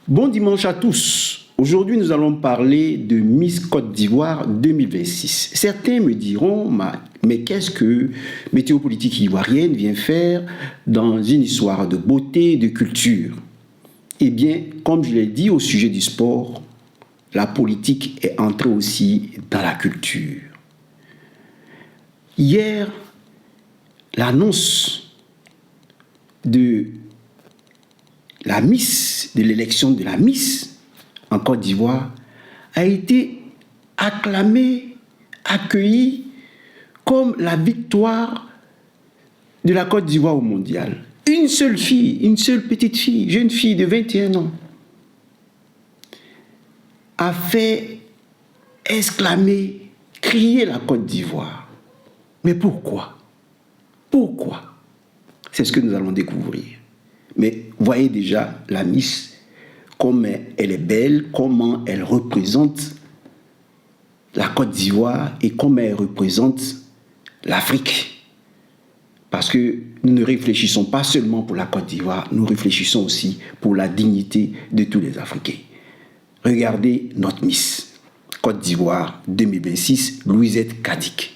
Bon dimanche à tous. Aujourd'hui, nous allons parler de Miss Côte d'Ivoire 2026. Certains me diront, mais qu'est-ce que Météo-Politique Ivoirienne vient faire dans une histoire de beauté, de culture? Eh bien, comme je l'ai dit au sujet du sport, la politique est entrée aussi dans la culture. Hier, l'annonce de la Miss, de l'élection de la Miss en Côte d'Ivoire a été acclamée, accueillie comme la victoire de la Côte d'Ivoire au mondial. Une seule fille, une seule petite fille, jeune fille de 21 ans, a fait exclamer, crier la Côte d'Ivoire. Mais pourquoi? Pourquoi? C'est ce que nous allons découvrir. Mais voyez déjà la Miss, comme elle est belle, comment elle représente la Côte d'Ivoire et comment elle représente l'Afrique. Parce que nous ne réfléchissons pas seulement pour la Côte d'Ivoire, nous réfléchissons aussi pour la dignité de tous les Africains. Regardez notre Miss Côte d'Ivoire 2026, Louisette Cadic.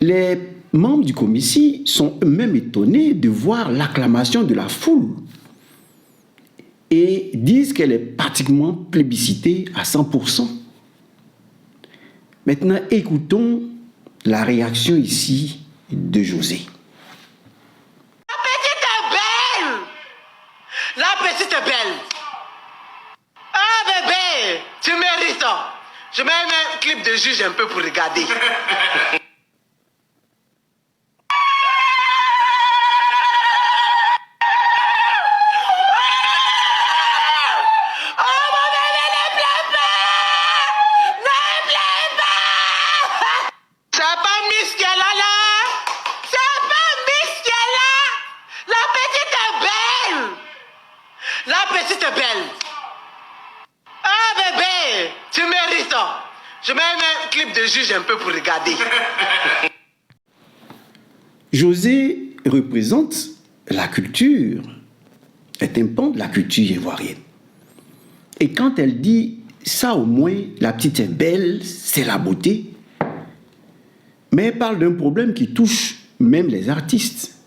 Les membres du comité sont eux-mêmes étonnés de voir l'acclamation de la foule et disent qu'elle est pratiquement plébiscitée à 100%. Maintenant, écoutons la réaction ici de José. La petite est belle! La petite est belle! Ah bébé, tu mérites! Je mets un clip de juge un peu pour regarder. Je mets un clip de juge un peu pour regarder. José représente la culture, est un pan de la culture ivoirienne. Et quand elle dit ça, au moins, la petite est belle, c'est la beauté. Mais elle parle d'un problème qui touche même les artistes.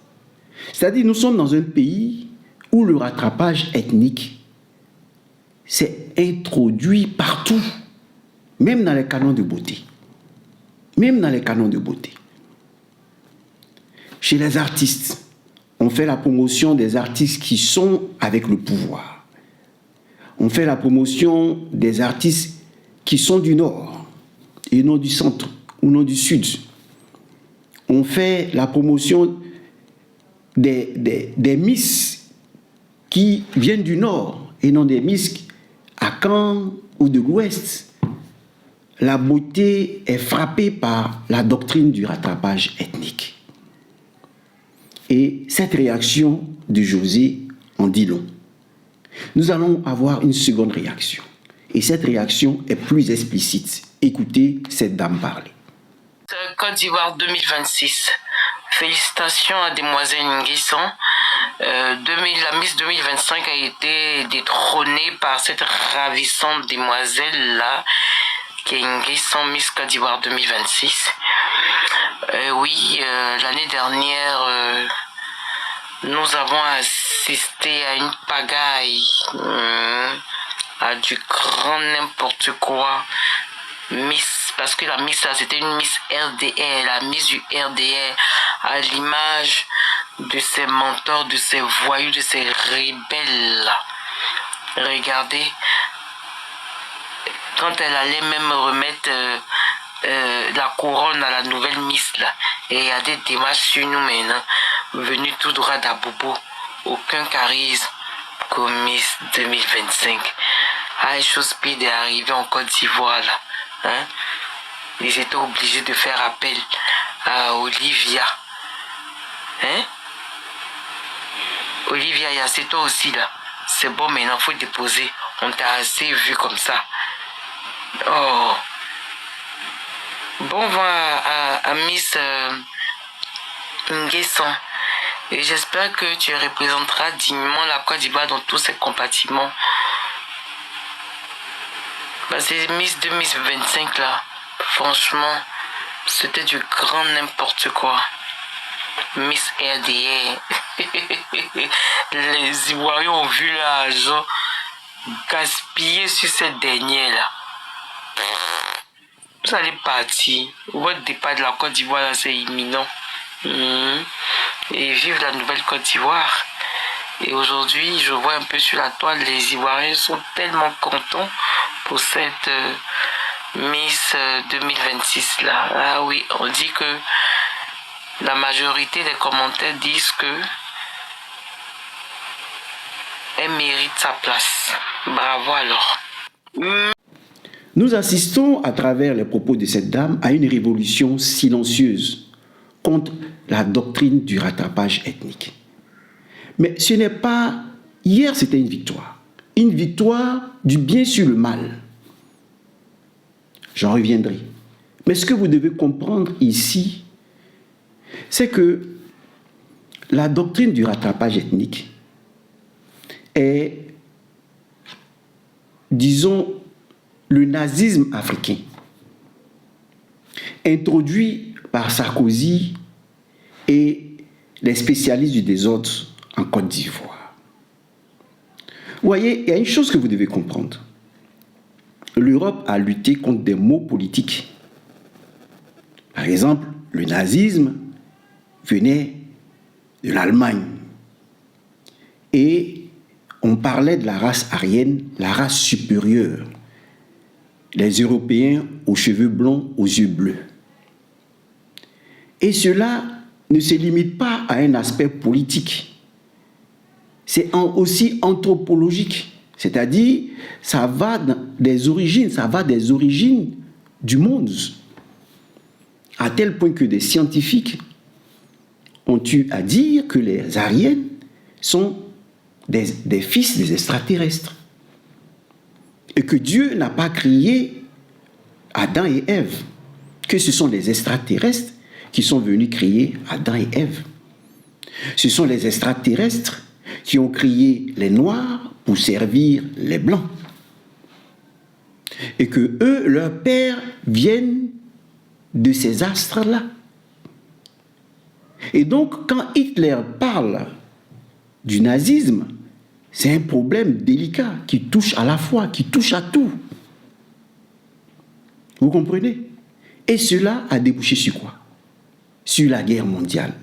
C'est-à-dire, nous sommes dans un pays où le rattrapage ethnique s'est introduit partout. Même dans les canons de beauté. Même dans les canons de beauté. Chez les artistes, on fait la promotion des artistes qui sont avec le pouvoir. On fait la promotion des artistes qui sont du Nord et non du Centre ou non du Sud. On fait la promotion des Miss qui viennent du Nord et non des Miss à Caen ou de l'Ouest. La beauté est frappée par la doctrine du rattrapage ethnique. Et cette réaction de José en dit long. Nous allons avoir une seconde réaction. Et cette réaction est plus explicite. Écoutez cette dame parler. Côte d'Ivoire 2026. Félicitations à Demoiselle Nguesson. La Miss 2025 a été détrônée par cette ravissante demoiselle-là, qui est Nguesson Miss Côte d'Ivoire 2026. Oui, l'année dernière, nous avons assisté à une pagaille, à du grand n'importe quoi. Miss, parce que la Miss là, c'était une Miss RDR, la Miss du RDR, à l'image de ses mentors, de ses voyous, de ses rebelles là. Regardez, quand elle allait même remettre la couronne à la nouvelle Miss là, et il y a des démarches sur nous maintenant, venus tout droit d'Abobo, aucun charisme comme Miss 2025. Ah, chose pire est arrivée en Côte d'Ivoire là. Hein? Ils étaient obligés de faire appel à Olivia. Hein? Olivia, c'est toi aussi là. C'est bon, maintenant faut déposer. On t'a assez vu comme ça. Oh. Bon vent à Miss Nguesson. Et j'espère que tu représenteras dignement la Côte d'Ivoire dans tous ces compartiments. Parce que Miss 2025 là, franchement, c'était du grand n'importe quoi. Miss RDR. Les Ivoiriens ont vu l'argent gaspillé sur cette dernière là. Vous allez partir. Votre départ de la Côte d'Ivoire là, c'est imminent. Et vive la nouvelle Côte d'Ivoire. Et aujourd'hui, je vois un peu sur la toile, les Ivoiriens sont tellement contents pour cette Miss 2026 là. Ah oui, on dit que la majorité des commentaires disent que elle mérite sa place. Bravo alors. Nous assistons, à travers les propos de cette dame, à une révolution silencieuse contre la doctrine du rattrapage ethnique. Mais ce n'est pas... Hier, c'était une victoire. Une victoire du bien sur le mal. J'en reviendrai. Mais ce que vous devez comprendre ici, c'est que la doctrine du rattrapage ethnique est, disons, le nazisme africain, introduit par Sarkozy et les spécialistes du désordre en Côte d'Ivoire. Vous voyez, il y a une chose que vous devez comprendre. L'Europe a lutté contre des maux politiques. Par exemple, le nazisme venait de l'Allemagne. Et on parlait de la race aryenne, la race supérieure. Les Européens aux cheveux blonds, aux yeux bleus. Et cela ne se limite pas à un aspect politique. C'est aussi anthropologique. C'est-à-dire, ça va des origines du monde. À tel point que des scientifiques ont eu à dire que les Ariennes sont des fils des extraterrestres. Et que Dieu n'a pas créé Adam et Ève, que ce sont les extraterrestres qui sont venus créer Adam et Ève. Ce sont les extraterrestres qui ont créé les Noirs pour servir les Blancs. Et que eux, leurs pères, viennent de ces astres-là. Et donc, quand Hitler parle du nazisme, c'est un problème délicat qui touche à la foi, qui touche à tout. Vous comprenez? Et cela a débouché sur quoi? Sur la guerre mondiale,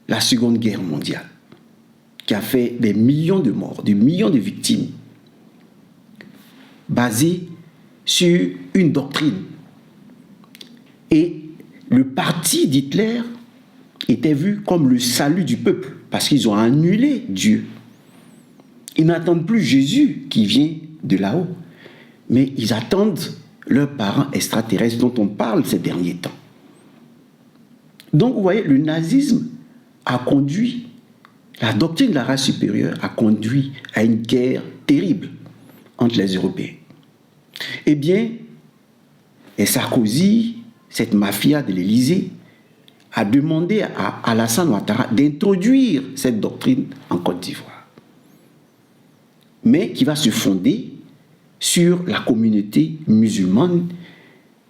la Seconde Guerre mondiale, qui a fait des millions de morts, des millions de victimes, basée sur une doctrine. Et le parti d'Hitler était vu comme le salut du peuple, parce qu'ils ont annulé Dieu. Ils n'attendent plus Jésus qui vient de là-haut, mais ils attendent leurs parents extraterrestres dont on parle ces derniers temps. Donc, vous voyez, le nazisme a conduit, la doctrine de la race supérieure a conduit à une guerre terrible entre les Européens. Eh bien, et Sarkozy, cette mafia de l'Élysée, a demandé à Alassane Ouattara d'introduire cette doctrine en Côte d'Ivoire, mais qui va se fonder sur la communauté musulmane,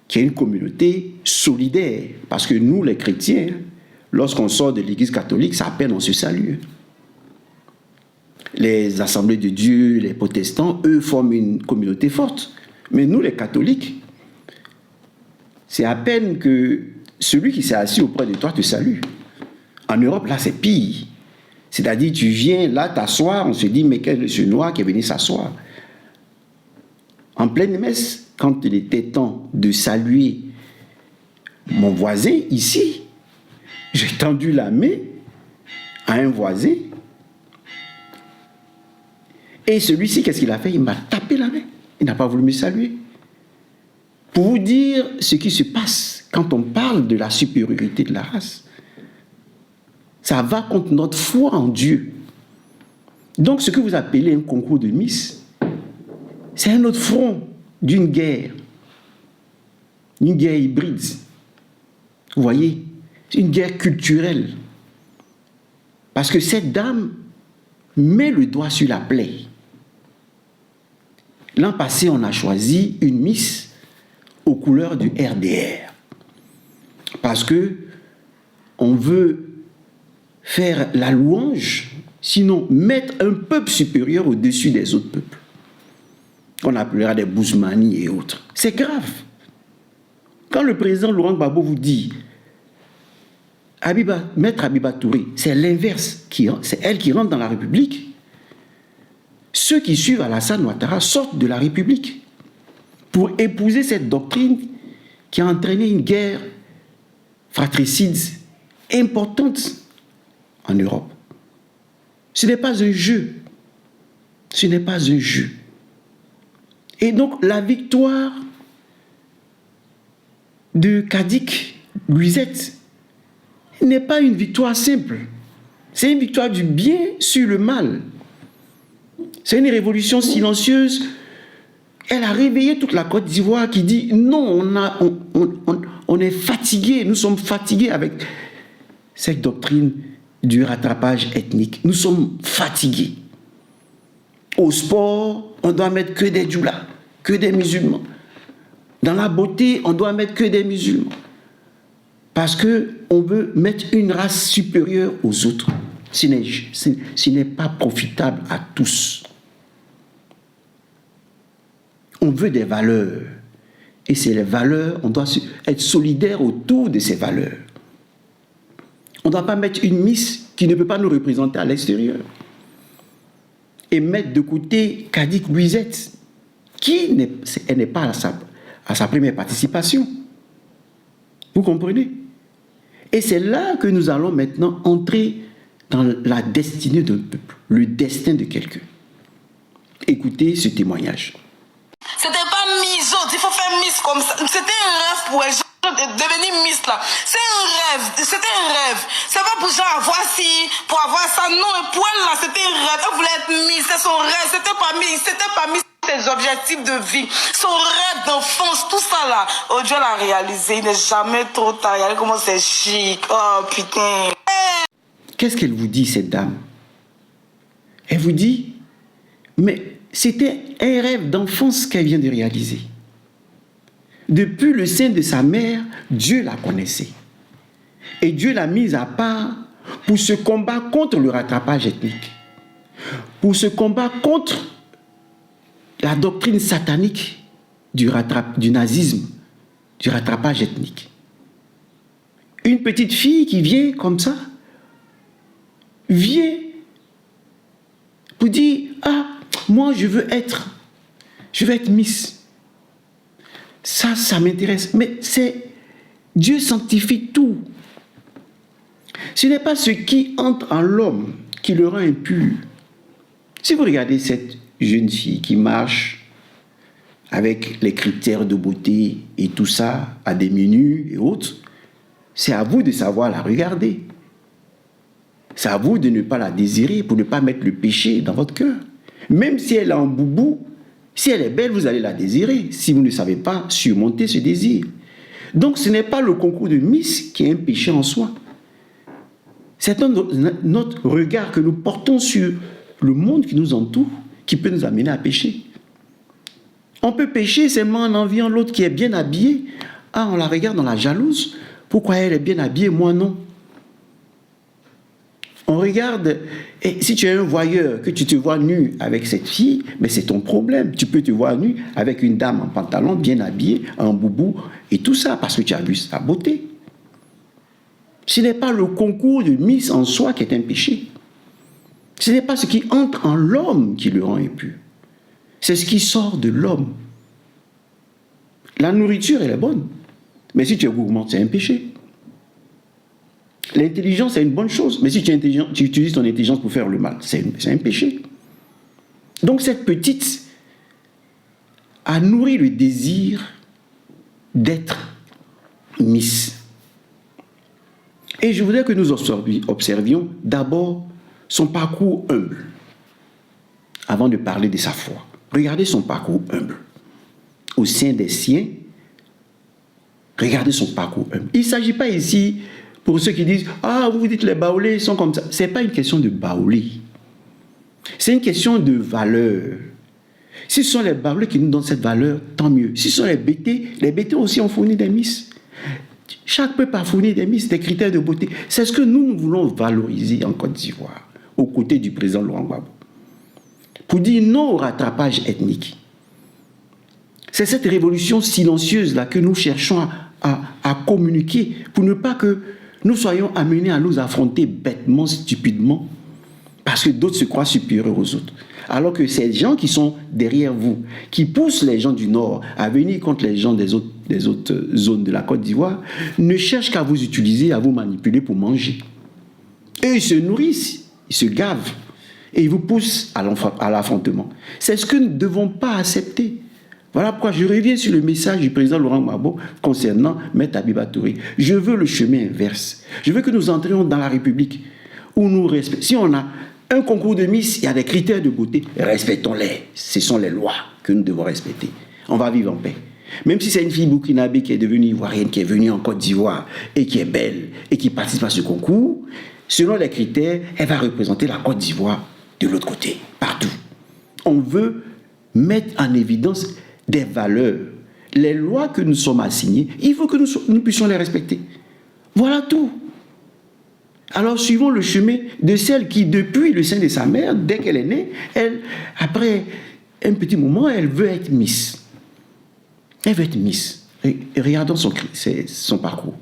qui est une communauté solidaire, parce que nous, les chrétiens, lorsqu'on sort de l'église catholique, c'est à peine on se salue. les assemblées de Dieu, les protestants, eux forment une communauté forte. Mais nous, les catholiques, c'est à peine que celui qui s'est assis auprès de toi te salue. En Europe, là, c'est pire. C'est-à-dire, tu viens là t'asseoir, on se dit, mais quel est ce noir qui est venu s'asseoir? En pleine messe, quand il était temps de saluer mon voisin ici, j'ai tendu la main à un voisin. Et celui-ci, qu'est-ce qu'il a fait? Il m'a tapé la main. Il n'a pas voulu me saluer. Pour vous dire ce qui se passe quand on parle de la supériorité de la race. Ça va contre notre foi en Dieu. Donc, ce que vous appelez un concours de Miss, c'est un autre front d'une guerre. Une guerre hybride. Vous voyez? C'est une guerre culturelle. Parce que cette dame met le doigt sur la plaie. L'an passé, on a choisi une Miss aux couleurs du RDR. Parce que on veut faire la louange, sinon mettre un peuple supérieur au-dessus des autres peuples. On appellera des Bouzmani et autres. C'est grave. Quand le président Laurent Gbagbo vous dit Maître Habiba Touré, c'est l'inverse, c'est elle qui rentre dans la République. Ceux qui suivent Alassane Ouattara sortent de la République pour épouser cette doctrine qui a entraîné une guerre fratricide importante en Europe. Ce n'est pas un jeu. Ce n'est pas un jeu. Et donc la victoire de Kadik Luisette n'est pas une victoire simple. C'est une victoire du bien sur le mal. C'est une révolution silencieuse. Elle a réveillé toute la Côte d'Ivoire qui dit non, on est fatigué, nous sommes fatigués avec cette doctrine du rattrapage ethnique. Nous sommes fatigués. Au sport, on doit mettre que des djoulas, que des musulmans. Dans la beauté, on doit mettre que des musulmans. Parce qu'on veut mettre une race supérieure aux autres. Ce n'est pas profitable à tous. On veut des valeurs. Et c'est les valeurs, on doit être solidaire autour de ces valeurs. On ne doit pas mettre une Miss qui ne peut pas nous représenter à l'extérieur. Et mettre de côté Kadik Luisette, qui n'est pas à sa première participation. Vous comprenez? Et c'est là que nous allons maintenant entrer dans la destinée d'un peuple, le destin de quelqu'un. Écoutez ce témoignage. C'était pas misote, il faut faire Miss comme ça. C'était un rêve pour elle. Devenir Miss là, c'est un rêve, c'était un rêve. C'est pas pour genre avoir ci, pour avoir ça, non. Et pour elle là, c'était un rêve. Elle voulait être Miss, c'est son rêve. C'était pas Miss, ses objectifs de vie, son rêve d'enfance, tout ça là. Oh Dieu l'a réalisé, il n'est jamais trop tard. Regardez comment c'est chic. Oh putain. Qu'est-ce qu'elle vous dit, cette dame? Elle vous dit, mais c'était un rêve d'enfance qu'elle vient de réaliser. Depuis le sein de sa mère, Dieu la connaissait. Et Dieu l'a mise à part pour ce combat contre le rattrapage ethnique. Pour ce combat contre la doctrine satanique du nazisme, du rattrapage ethnique. Une petite fille qui vient comme ça, vient pour dire, ah, moi je veux être Miss. Ça m'intéresse. Mais Dieu sanctifie tout. Ce n'est pas ce qui entre en l'homme qui le rend impur. Si vous regardez cette jeune fille qui marche avec les critères de beauté et tout ça, à des menus et autres, c'est à vous de savoir la regarder. C'est à vous de ne pas la désirer pour ne pas mettre le péché dans votre cœur. Même si elle est en boubou, si elle est belle, vous allez la désirer, si vous ne savez pas surmonter ce désir. Donc ce n'est pas le concours de Miss qui est un péché en soi. C'est notre regard que nous portons sur le monde qui nous entoure qui peut nous amener à pécher. On peut pécher seulement en enviant l'autre qui est bien habillé. Ah, on la regarde, on la jalouse. Pourquoi elle est bien habillée, moi non? On regarde, et si tu es un voyeur, que tu te vois nu avec cette fille, mais c'est ton problème. Tu peux te voir nu avec une dame en pantalon, bien habillée, en boubou, et tout ça, parce que tu as vu sa beauté. Ce n'est pas le concours de Miss en soi qui est un péché. Ce n'est pas ce qui entre en l'homme qui le rend impur. C'est ce qui sort de l'homme. La nourriture, elle est bonne. Mais si tu es gourmand, c'est un péché. L'intelligence, c'est une bonne chose. Mais si tu es intelligent, tu utilises ton intelligence pour faire le mal, c'est un péché. Donc cette petite a nourri le désir d'être Miss. Et je voudrais que nous observions d'abord son parcours humble, avant de parler de sa foi. Regardez son parcours humble. Au sein des siens, regardez son parcours humble. Il ne s'agit pas ici, pour ceux qui disent « Ah, vous dites les baoulés sont comme ça ». Ce n'est pas une question de baoulés. C'est une question de valeur. Si ce sont les baoulés qui nous donnent cette valeur, tant mieux. Si ce sont les BT aussi ont fourni des miss. Chaque peuple a fourni des miss, des critères de beauté. C'est ce que nous voulons valoriser en Côte d'Ivoire, aux côtés du président Laurent Gbagbo. Pour dire non au rattrapage ethnique. C'est cette révolution silencieuse-là que nous cherchons à communiquer pour ne pas que nous soyons amenés à nous affronter bêtement, stupidement, parce que d'autres se croient supérieurs aux autres. Alors que ces gens qui sont derrière vous, qui poussent les gens du Nord à venir contre les gens des autres zones de la Côte d'Ivoire, ne cherchent qu'à vous utiliser, à vous manipuler pour manger. Eux, ils se nourrissent, ils se gavent, et ils vous poussent à l'affrontement. C'est ce que nous ne devons pas accepter. Voilà pourquoi je reviens sur le message du président Laurent Gbagbo concernant Maître Abiba Touré. Je veux le chemin inverse. Je veux que nous entrions dans la République où nous respectons. Si on a un concours de Miss, il y a des critères de beauté, respectons-les. Ce sont les lois que nous devons respecter. On va vivre en paix. Même si c'est une fille burkinabé qui est devenue ivoirienne, qui est venue en Côte d'Ivoire et qui est belle et qui participe à ce concours, selon les critères, elle va représenter la Côte d'Ivoire de l'autre côté, partout. On veut mettre en évidence des valeurs. Les lois que nous sommes assignées, il faut que nous puissions les respecter. Voilà tout. Alors suivons le chemin de celle qui, depuis le sein de sa mère, dès qu'elle est née, après un petit moment, elle veut être Miss. Elle veut être Miss. Et regardons son parcours.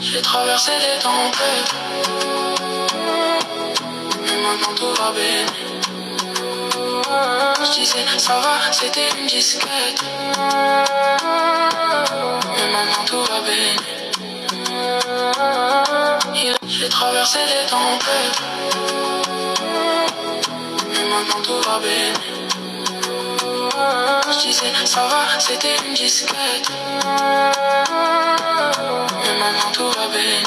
J'ai traversé les tempêtes, mais maintenant tout va bien. Je disais ça va, c'était une disquette, mais maintenant tout va bien. J'ai traversé les tempêtes, mais maintenant tout va bien. Je disais ça va, c'était une disquette, mais maintenant tout va bien.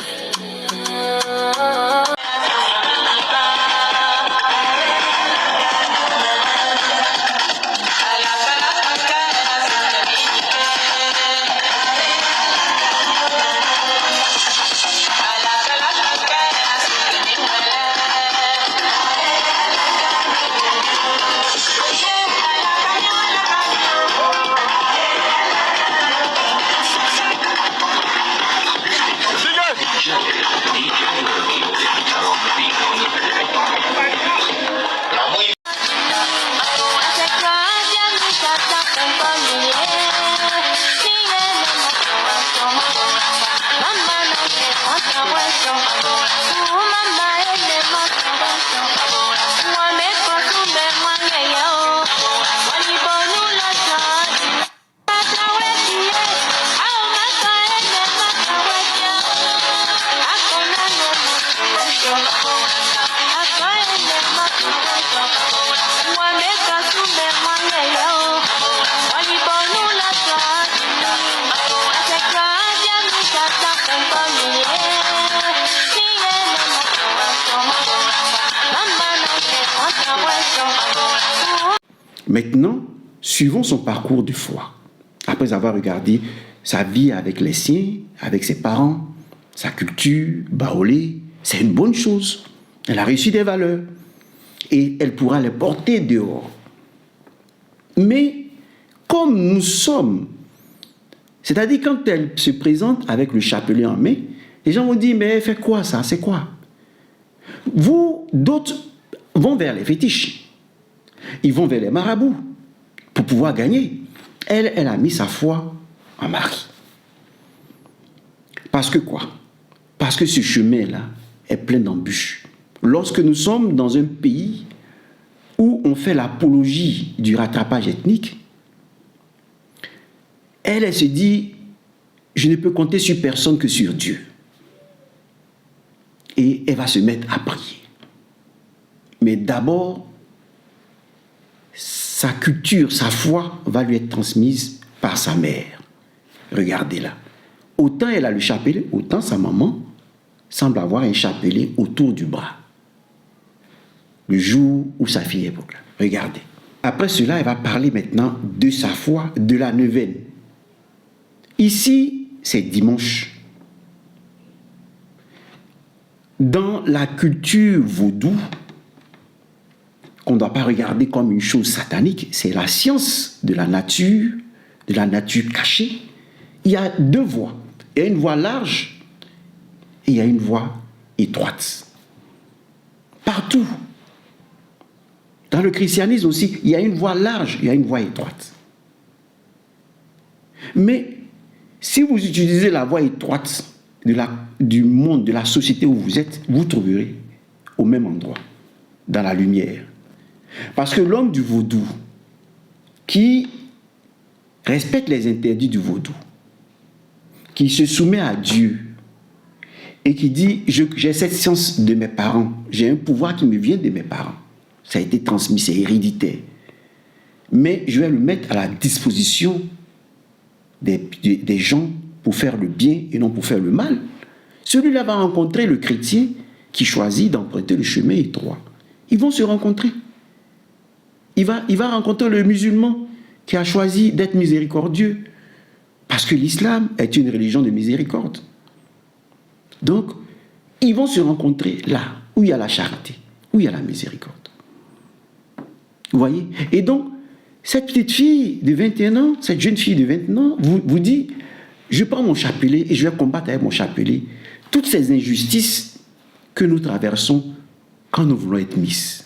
Maintenant, suivons son parcours de foi. Après avoir regardé sa vie avec les siens, avec ses parents, sa culture, baolé, c'est une bonne chose. Elle a reçu des valeurs et elle pourra les porter dehors. Mais comme nous sommes C'est-à-dire, quand elle se présente avec le chapelet en main, les gens vont dire, mais elle fait quoi ça? C'est quoi? D'autres vont vers les fétiches. Ils vont vers les marabouts pour pouvoir gagner. Elle a mis sa foi en Marie. Parce que quoi? Parce que ce chemin-là est plein d'embûches. Lorsque nous sommes dans un pays où on fait l'apologie du rattrapage ethnique, elle se dit, je ne peux compter sur personne que sur Dieu. Et elle va se mettre à prier. Mais d'abord, sa culture, sa foi va lui être transmise par sa mère. Regardez-la. Autant elle a le chapelet, autant sa maman semble avoir un chapelet autour du bras. Le jour où sa fille est proclamée. Regardez. Après cela, elle va parler maintenant de sa foi, de la neuvaine. Ici, c'est dimanche. Dans la culture vaudou, qu'on ne doit pas regarder comme une chose satanique, c'est la science de la nature cachée. Il y a deux voies. Il y a une voie large et il y a une voie étroite. Partout. Dans le christianisme aussi, il y a une voie large, il y a une voie étroite. Mais si vous utilisez la voie étroite du monde, de la société où vous êtes, vous trouverez au même endroit, dans la lumière. Parce que l'homme du vaudou, qui respecte les interdits du vaudou, qui se soumet à Dieu et qui dit, j'ai cette science de mes parents, j'ai un pouvoir qui me vient de mes parents. Ça a été transmis, c'est héréditaire. Mais je vais le mettre à la disposition des gens pour faire le bien et non pour faire le mal. Celui-là va rencontrer le chrétien qui choisit d'emprunter le chemin étroit. Ils vont se rencontrer. Il va rencontrer le musulman qui a choisi d'être miséricordieux. Parce que l'islam est une religion de miséricorde. Donc, ils vont se rencontrer là, où il y a la charité, où il y a la miséricorde. Vous voyez? Et donc, cette petite fille de 21 ans, cette jeune fille de 21 ans, vous dit, je prends mon chapelet et je vais combattre avec mon chapelet toutes ces injustices que nous traversons quand nous voulons être Miss.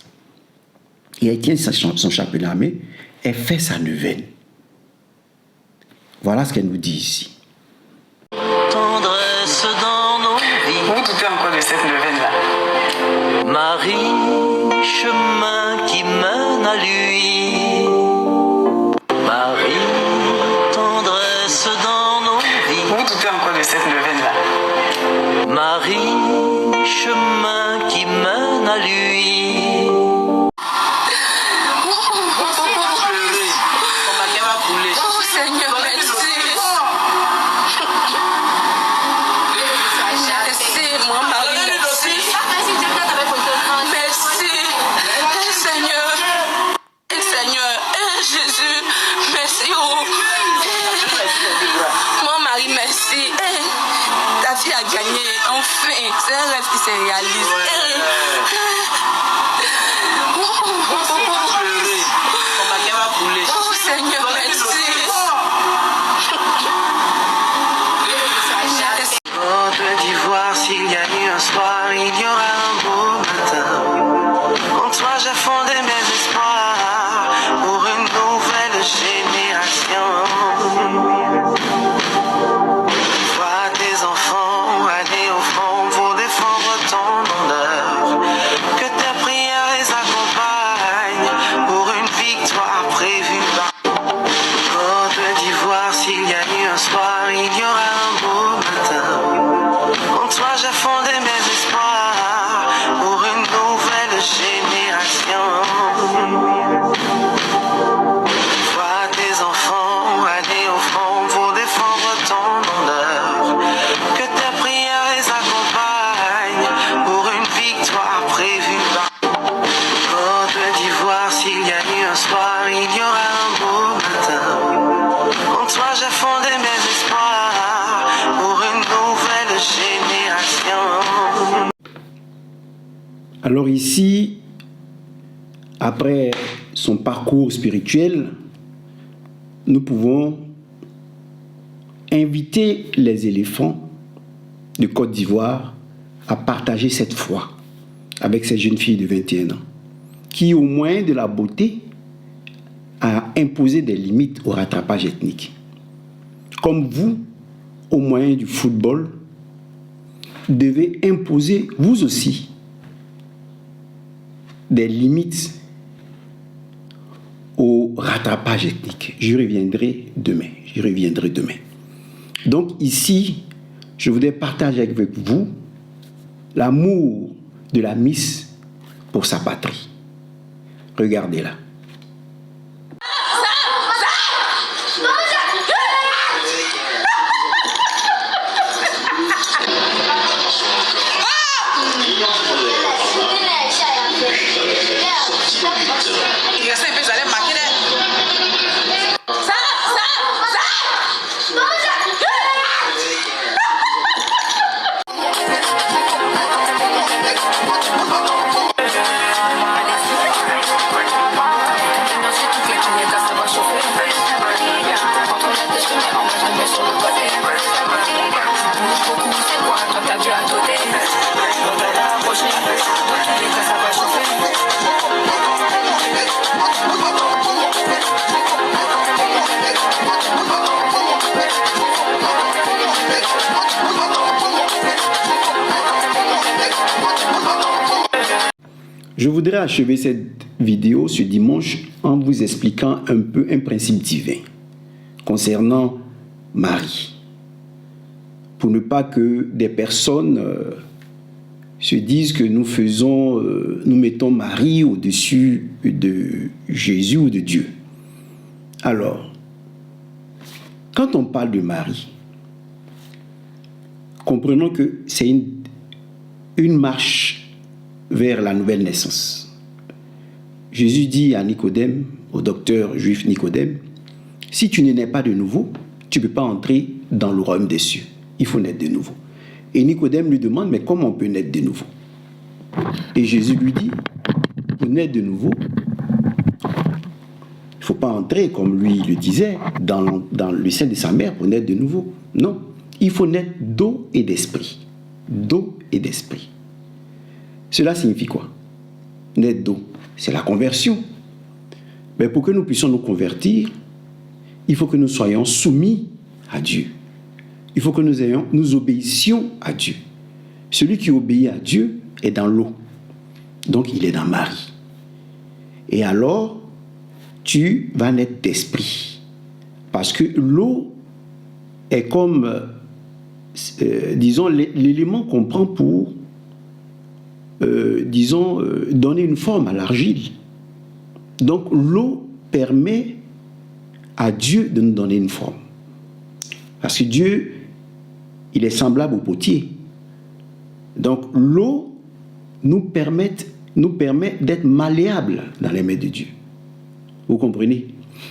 Et elle tient son chapelet à la main, elle fait sa neuvaine. Voilà ce qu'elle nous dit ici. Tendresse dans nos vies. Vous doutez encore de cette neuvaine-là? Marie, chemin qui mène à lui. Marie, tendresse dans nos vies. Vous doutez encore de cette neuvaine-là? Marie, chemin qui mène à lui. A gagné, enfin, c'est un rêve qui se réalise. Oh Seigneur, merci. Côte d'Ivoire, s'il y a eu un soir, il y aura un beau matin. En toi, j'ai fondé mes espoirs pour une nouvelle génération. Vois tes enfants aller au front pour défendre ton honneur. Que tes prières les accompagnent pour une victoire prévue. Côte d'Ivoire, s'il y a eu un soir, il y aura un beau matin. En toi, j'ai fondé mes espoirs pour une nouvelle génération. Vois tes enfants aller au front pour défendre ton honneur. Que tes prières les accompagnent pour une victoire prévue. Côte d'Ivoire, s'il y a eu un soir, il y aura un beau matin. En toi, j'ai fondé mes espoirs pour une nouvelle génération. Alors ici, après son parcours spirituel, nous pouvons inviter les éléphants de Côte d'Ivoire à partager cette foi avec cette jeune fille de 21 ans qui, au moyen de la beauté, a imposé des limites au rattrapage ethnique. Comme vous, au moyen du football, devez imposer, vous aussi, des limites au rattrapage ethnique. J'y reviendrai demain. Donc ici, je voudrais partager avec vous l'amour de la Miss pour sa patrie. Regardez-la. Je voudrais achever cette vidéo ce dimanche en vous expliquant un peu un principe divin concernant Marie. Pour ne pas que des personnes se disent que nous mettons Marie au-dessus de Jésus ou de Dieu. Alors, quand on parle de Marie, comprenons que c'est une marche vers la nouvelle naissance. Jésus dit à Nicodème, au docteur juif Nicodème, si tu ne nais pas de nouveau, tu ne peux pas entrer dans le royaume des cieux. Il faut naître de nouveau. Et Nicodème lui demande, mais comment on peut naître de nouveau? Et Jésus lui dit, pour naître de nouveau, il ne faut pas entrer, comme lui le disait, dans le sein de sa mère pour naître de nouveau. Non, il faut naître d'eau et d'esprit. D'eau et d'esprit. Cela signifie quoi? Naître d'eau, c'est la conversion. Mais pour que nous puissions nous convertir, il faut que nous soyons soumis à Dieu. Il faut que nous obéissions à Dieu. Celui qui obéit à Dieu est dans l'eau. Donc il est dans Marie. Et alors, tu vas naître d'esprit. Parce que l'eau est comme, disons, l'élément qu'on prend pour donner une forme à l'argile. Donc l'eau permet à Dieu de nous donner une forme. Parce que Dieu, il est semblable au potier. Donc l'eau nous permet d'être malléable dans les mains de Dieu. Vous comprenez?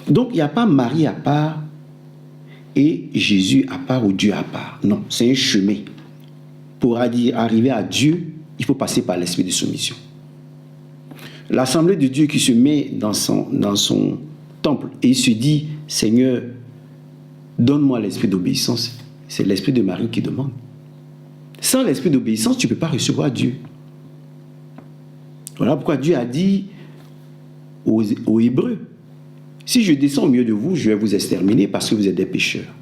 Donc il n'y a pas Marie à part et Jésus à part ou Dieu à part. Non, c'est un chemin. Pour arriver à Dieu, il faut passer par l'esprit de soumission. L'assemblée de Dieu qui se met dans son temple et il se dit, Seigneur, donne-moi l'esprit d'obéissance. C'est l'esprit de Marie qui demande. Sans l'esprit d'obéissance, tu ne peux pas recevoir Dieu. Voilà pourquoi Dieu a dit aux Hébreux, si je descends au milieu de vous, je vais vous exterminer parce que vous êtes des pécheurs.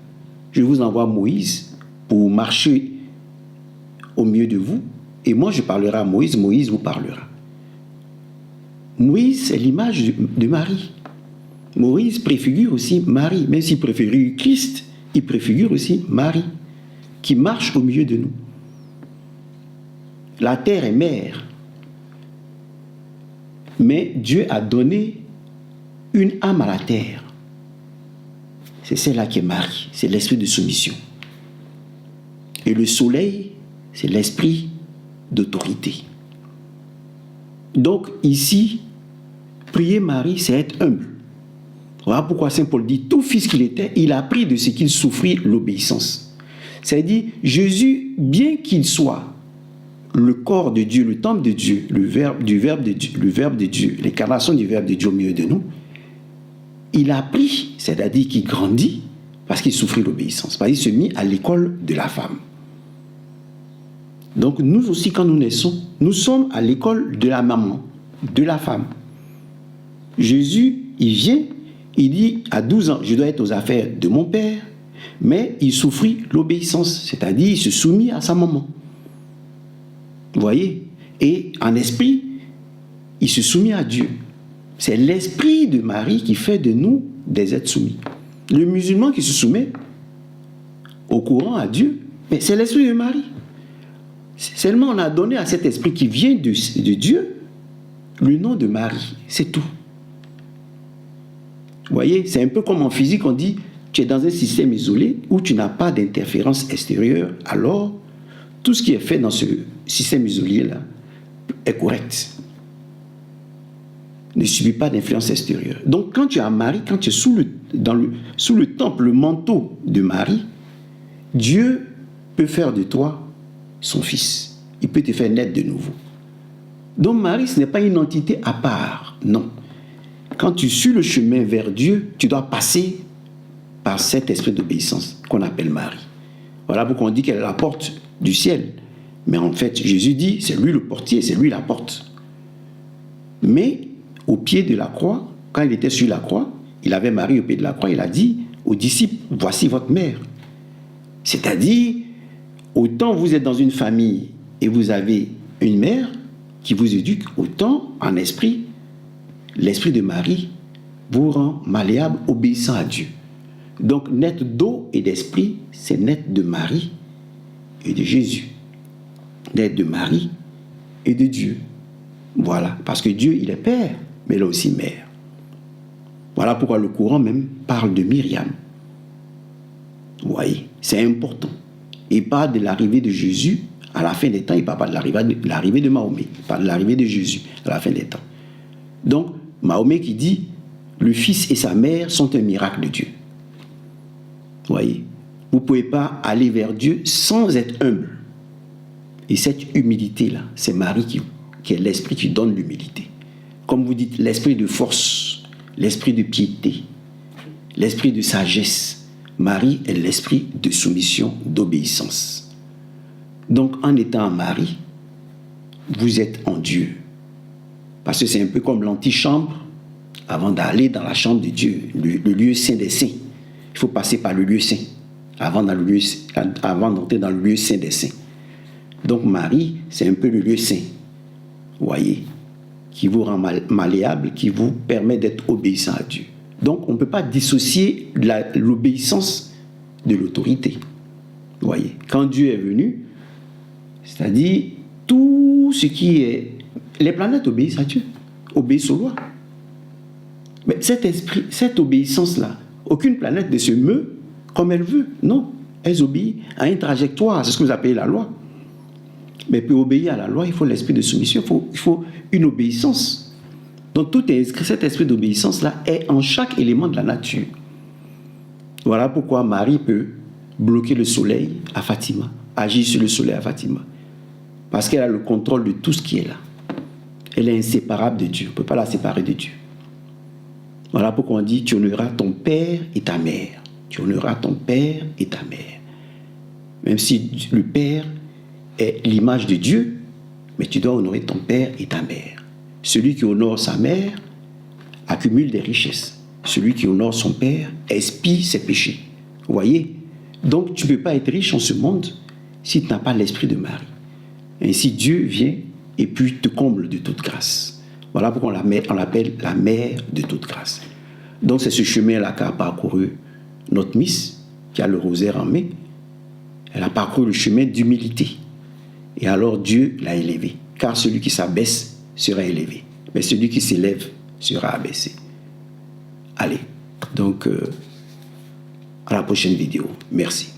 Je vous envoie Moïse pour marcher au milieu de vous. Et moi, je parlerai à Moïse, Moïse vous parlera. Moïse, c'est l'image de Marie. Moïse préfigure aussi Marie. Même s'il préfigure Christ, il préfigure aussi Marie, qui marche au milieu de nous. La terre est mère. Mais Dieu a donné une âme à la terre. C'est celle-là qui est Marie. C'est l'esprit de soumission. Et le soleil, c'est l'esprit d'autorité. Donc ici, prier Marie, c'est être humble. Voilà pourquoi Saint Paul dit, tout fils qu'il était, il a appris de ce qu'il souffrit l'obéissance. C'est-à-dire, Jésus, bien qu'il soit le corps de Dieu, le temple de Dieu, le verbe de Dieu, l'incarnation du verbe de Dieu au milieu de nous, il a appris, c'est-à-dire qu'il grandit Parce qu'il souffrit l'obéissance. Parce qu'il se mit à l'école de la femme. Donc nous aussi, quand nous naissons, nous sommes à l'école de la maman, de la femme. Jésus, il vient, il dit à 12 ans, je dois être aux affaires de mon père, mais il souffrit l'obéissance, c'est-à-dire il se soumit à sa maman. Vous voyez? Et en esprit, il se soumit à Dieu. C'est l'esprit de Marie qui fait de nous des êtres soumis. Le musulman qui se soumet au courant à Dieu, mais c'est l'esprit de Marie. Seulement on a donné à cet esprit qui vient de Dieu le nom de Marie, c'est tout. Vous voyez, c'est un peu comme en physique, on dit tu es dans un système isolé où tu n'as pas d'interférence extérieure, alors tout ce qui est fait dans ce système isolé-là est correct. Ne subit pas d'influence extérieure. Donc quand tu es à Marie, quand tu es sous le temple, le manteau de Marie, Dieu peut faire de toi son fils. Il peut te faire naître de nouveau. Donc Marie, ce n'est pas une entité à part, non. Quand tu suis le chemin vers Dieu, tu dois passer par cet esprit d'obéissance qu'on appelle Marie. Voilà pourquoi on dit qu'elle est la porte du ciel. Mais en fait, Jésus dit, c'est lui le portier, c'est lui la porte. Mais au pied de la croix, quand il était sur la croix, il avait Marie au pied de la croix, il a dit aux disciples, voici votre mère. C'est-à-dire, autant vous êtes dans une famille et vous avez une mère qui vous éduque, autant en esprit, l'esprit de Marie vous rend malléable, obéissant à Dieu. Donc, naître d'eau et d'esprit, c'est naître de Marie et de Jésus. Naître de Marie et de Dieu. Voilà, parce que Dieu, il est Père, mais il est aussi Mère. Voilà pourquoi le Coran même parle de Myriam. Vous voyez, c'est important. Il parle de l'arrivée de Jésus à la fin des temps, il ne parle pas de l'arrivée de Mahomet, il parle de l'arrivée de Jésus à la fin des temps. Donc, Mahomet qui dit, le fils et sa mère sont un miracle de Dieu. Vous voyez, vous ne pouvez pas aller vers Dieu sans être humble. Et cette humilité-là, c'est Marie qui est l'esprit qui donne l'humilité. Comme vous dites, l'esprit de force, l'esprit de piété, l'esprit de sagesse. Marie est l'esprit de soumission, d'obéissance. Donc, en étant en Marie, vous êtes en Dieu. Parce que c'est un peu comme l'antichambre avant d'aller dans la chambre de Dieu, le lieu saint des saints. Il faut passer par le lieu saint avant d'entrer dans le lieu saint des saints. Donc Marie, c'est un peu le lieu saint, vous voyez, qui vous rend malléable, qui vous permet d'être obéissant à Dieu. Donc on ne peut pas dissocier l'obéissance de l'autorité. Vous voyez, quand Dieu est venu, c'est-à-dire tout ce qui est... Les planètes obéissent à Dieu, obéissent aux lois. Mais cette obéissance-là, aucune planète ne se meut comme elle veut. Non, elles obéissent à une trajectoire, c'est ce que vous appelez la loi. Mais pour obéir à la loi, il faut l'esprit de soumission, il faut une obéissance. Donc tout est inscrit, cet esprit d'obéissance-là est en chaque élément de la nature. Voilà pourquoi Marie peut bloquer le soleil à Fatima, agir sur le soleil à Fatima. Parce qu'elle a le contrôle de tout ce qui est là. Elle est inséparable de Dieu, on ne peut pas la séparer de Dieu. Voilà pourquoi on dit, tu honoreras ton père et ta mère. Tu honoreras ton père et ta mère. Même si le père est l'image de Dieu, mais tu dois honorer ton père et ta mère. Celui qui honore sa mère accumule des richesses. Celui qui honore son père expie ses péchés. Vous voyez? Donc tu ne peux pas être riche en ce monde si tu n'as pas l'esprit de Marie. Ainsi Dieu vient et puis te comble de toute grâce. Voilà pourquoi on l'appelle la mère de toute grâce. Donc c'est ce chemin-là qu'a parcouru notre Miss, qui a le rosaire en main. Elle a parcouru le chemin d'humilité. Et alors Dieu l'a élevée. Car celui qui s'abaisse sera élevé. Mais celui qui s'élève sera abaissé. Allez, donc à la prochaine vidéo. Merci.